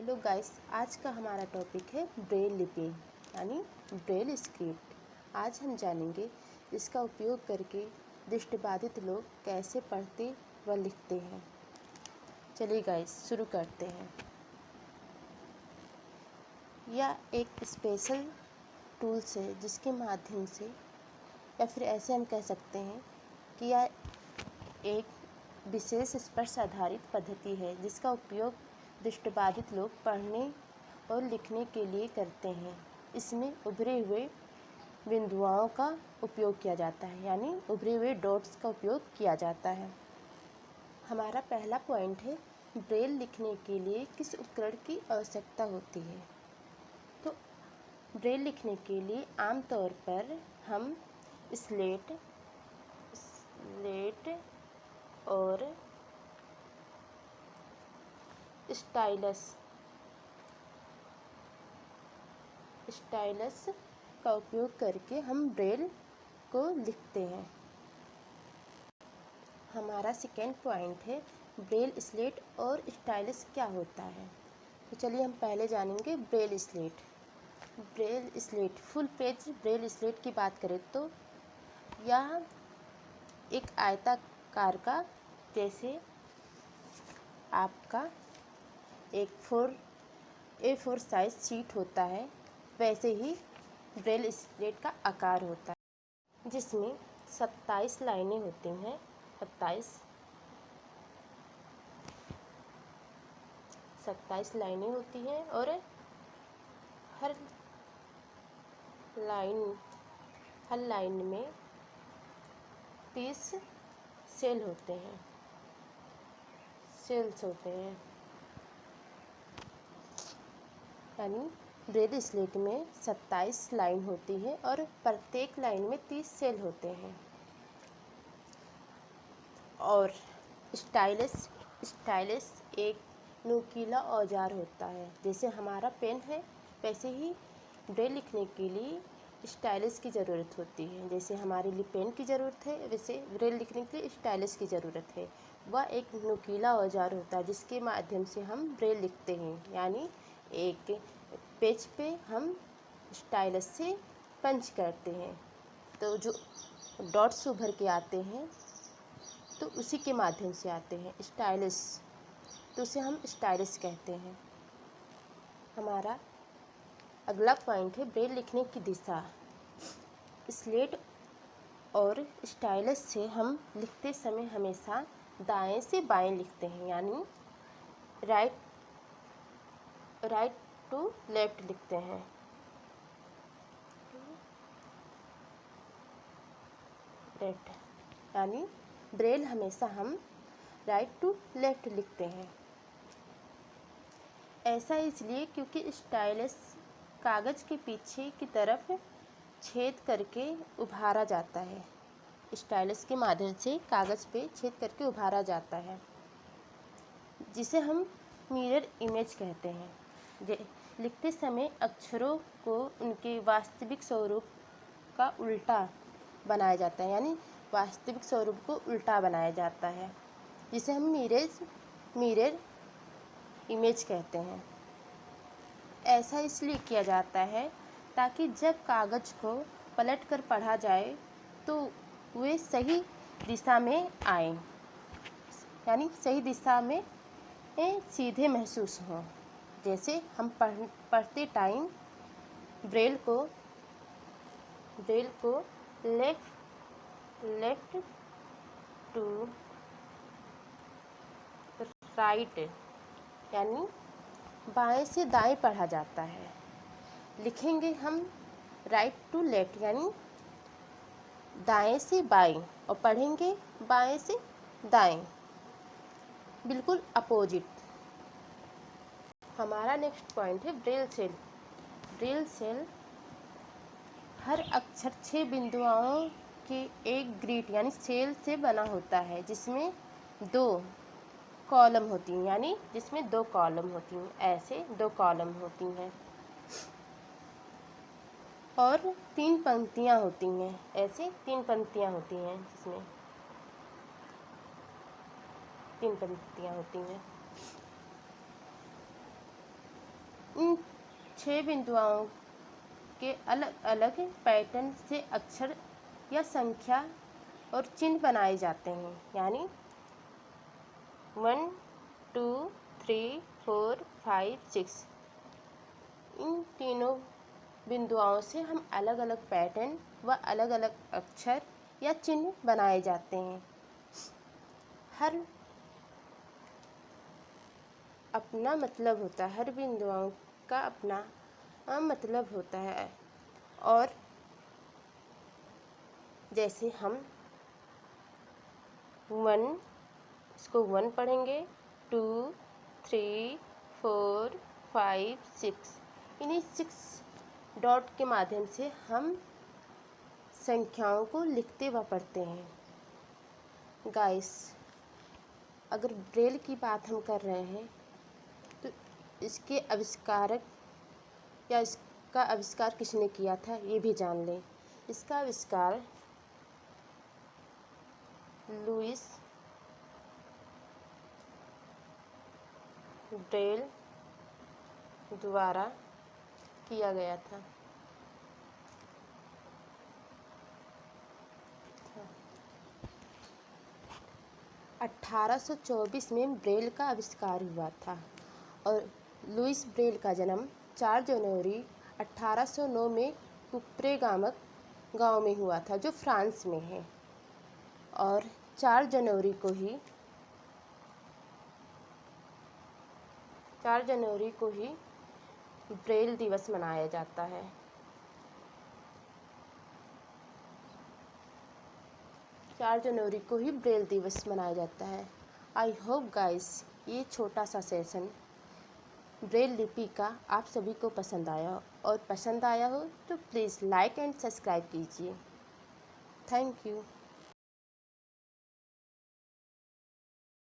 Hello guys, आज का हमारा टॉपिक है ब्रेल लिपि यानी ब्रेल स्क्रिप्ट। आज हम जानेंगे इसका उपयोग करके दृष्टिबाधित लोग कैसे पढ़ते व लिखते हैं। चलिए गाइस शुरू करते हैं। यह एक स्पेशल टूल्स है जिसके माध्यम से, या फिर ऐसे हम कह सकते हैं कि यह एक विशेष स्पर्श आधारित पद्धति है जिसका उपयोग दृष्टिबाधित लोग पढ़ने और लिखने के लिए करते हैं। इसमें उभरे हुए बिंदुओं का उपयोग किया जाता है, यानी उभरे हुए डॉट्स का उपयोग किया जाता है। हमारा पहला पॉइंट है, ब्रेल लिखने के लिए किस उपकरण की आवश्यकता होती है। तो ब्रेल लिखने के लिए आमतौर पर हम स्लेट और स्टाइलस का उपयोग करके हम ब्रेल को लिखते हैं। हमारा सेकेंड पॉइंट है, ब्रेल स्लेट और स्टाइलस क्या होता है। तो चलिए हम पहले जानेंगे Braille slate. Full page Braille slate की बात करें तो यह एक आयताकार का, जैसे आपका एक A4 साइज शीट होता है, वैसे ही ब्रेल स्लेट का आकार होता है, जिसमें 27 लाइनें होती हैं। 27 लाइनें होती हैं और हर लाइन में 30 सेल्स होते हैं। यानी ब्रेल स्लेट में 27 लाइन होती है और प्रत्येक लाइन में 30 सेल होते हैं। और स्टाइलस एक नुकीला औजार होता है। जैसे हमारा पेन है, वैसे ही ब्रेल लिखने के लिए स्टाइलस की ज़रूरत होती है। जैसे हमारे लिए पेन की ज़रूरत है, वैसे ब्रेल लिखने के लिए स्टाइलस की ज़रूरत है। वह एक नुकीला औजार होता है जिसके माध्यम से हम ब्रेल लिखते हैं, यानी एक पेज पे हम स्टाइलस से पंच करते हैं, तो जो डॉट्स उभर के आते हैं तो उसी के माध्यम से आते हैं स्टाइलस, तो उसे हम स्टाइलस कहते हैं। हमारा अगला पॉइंट है ब्रेल लिखने की दिशा। स्लेट और स्टाइलस से हम लिखते समय हमेशा दाएं से बाएं लिखते हैं, यानी राइट टू लेफ्ट लिखते हैं। यानी ब्रेल हमेशा हम राइट टू लेफ्ट लिखते हैं। ऐसा इसलिए क्योंकि स्टाइलस कागज़ के पीछे की तरफ छेद करके उभारा जाता है। स्टाइलस के माध्यम से कागज़ पे छेद करके उभारा जाता है, जिसे हम मिरर इमेज कहते हैं। लिखते समय अक्षरों को उनके वास्तविक स्वरूप का उल्टा बनाया जाता है, यानी वास्तविक स्वरूप को उल्टा बनाया जाता है, जिसे हम मिरर इमेज कहते हैं। ऐसा इसलिए किया जाता है ताकि जब कागज़ को पलट कर पढ़ा जाए तो वे सही दिशा में आए, यानी सही दिशा में सीधे महसूस हों। जैसे हम पढ़ते टाइम ब्रेल को लेफ्ट टू राइट, यानी बाएं से दाएं पढ़ा जाता है। लिखेंगे हम राइट टू लेफ्ट, यानी दाएं से बाएं, और पढ़ेंगे बाएं से दाएं, बिल्कुल अपोजिट। हमारा नेक्स्ट पॉइंट है ब्रेल सेल हर अक्षर 6 बिंदुओं के एक ग्रिड यानी सेल से बना होता है, जिसमें 2 कॉलम होती हैं, यानी जिसमें 2 कॉलम होती हैं। ऐसे 2 कॉलम होती हैं और 3 पंक्तियां होती हैं। ऐसे 3 पंक्तियां होती हैं, जिसमें 3 पंक्तियां होती हैं। इन 6 बिंदुओं के अलग अलग पैटर्न से अक्षर या संख्या और चिन्ह बनाए जाते हैं। यानी 1 2 3 4 5 6 इन तीनों बिंदुओं से हम अलग अलग पैटर्न व अलग अलग अक्षर या चिन्ह बनाए जाते हैं। हर अपना मतलब होता है, हर बिंदुओं का अपना मतलब होता है। और जैसे हम 1 इसको 1 पढ़ेंगे, 2 3 4 5 6 इन्हीं 6 डॉट के माध्यम से हम संख्याओं को लिखते व पढ़ते हैं। गाइस, अगर ब्रेल की बात हम कर रहे हैं तो इसके आविष्कारक या इसका आविष्कार किसने किया था ये भी जान लें। इसका आविष्कार लुईस ब्रेल द्वारा किया गया था। 1824 में ब्रेल का आविष्कार हुआ था और लुईस ब्रेल का जन्म 4 जनवरी 1809 में कुप्रेगामक गांव में हुआ था, जो फ्रांस में है। और 4 जनवरी को ही ब्रेल दिवस मनाया जाता है। 4 जनवरी को ही ब्रेल दिवस मनाया जाता है। आई होप गाइस ये छोटा सा सेशन ब्रेल लिपि का आप सभी को पसंद आया, और पसंद आया हो तो प्लीज़ लाइक एंड सब्सक्राइब कीजिए। Thank you.